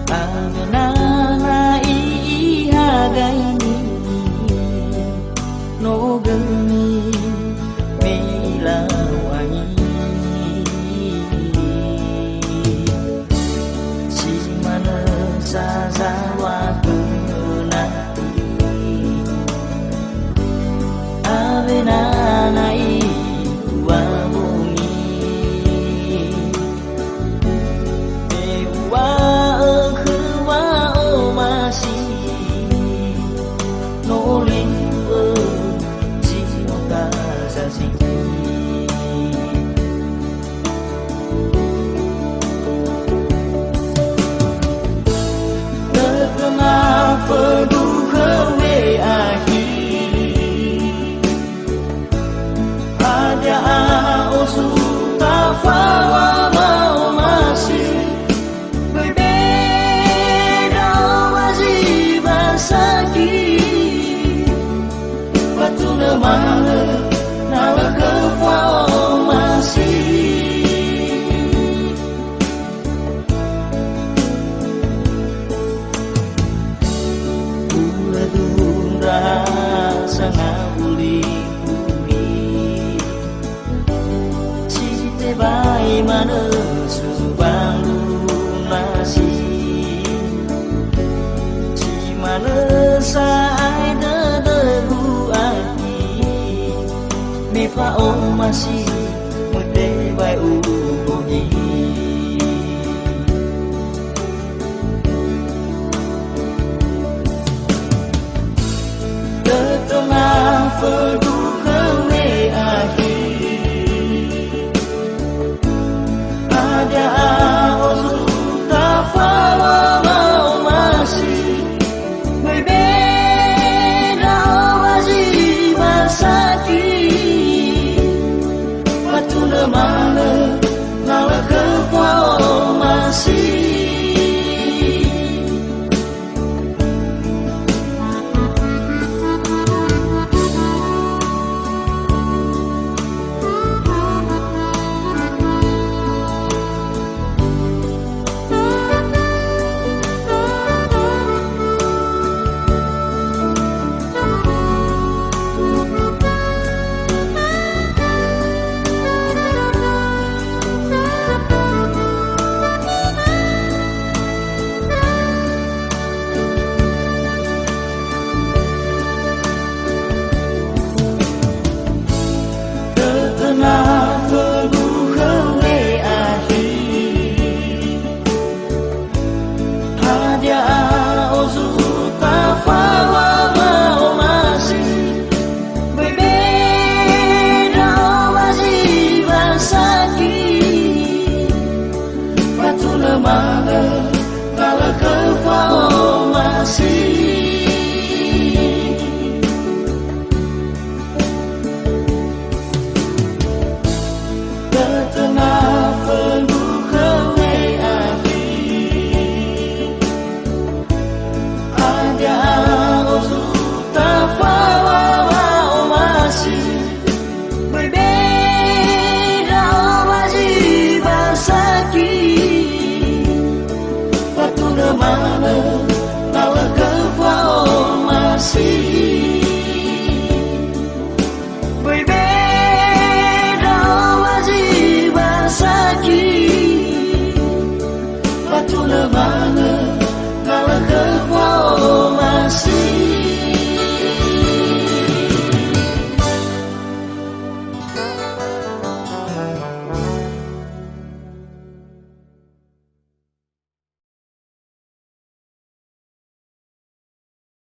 Angenana ihagaini no geni melawangi si mana sazawa kenati avenana iwa bungi ewa kewa masih nolin si okasasi terkenal peduka ada usul tafawa mau masih berbeda wajiban sakit batu lemah nala kepau masih uladun rasa ngabuli bai mana subang lunasi si mana sai de bu aki me fa o masih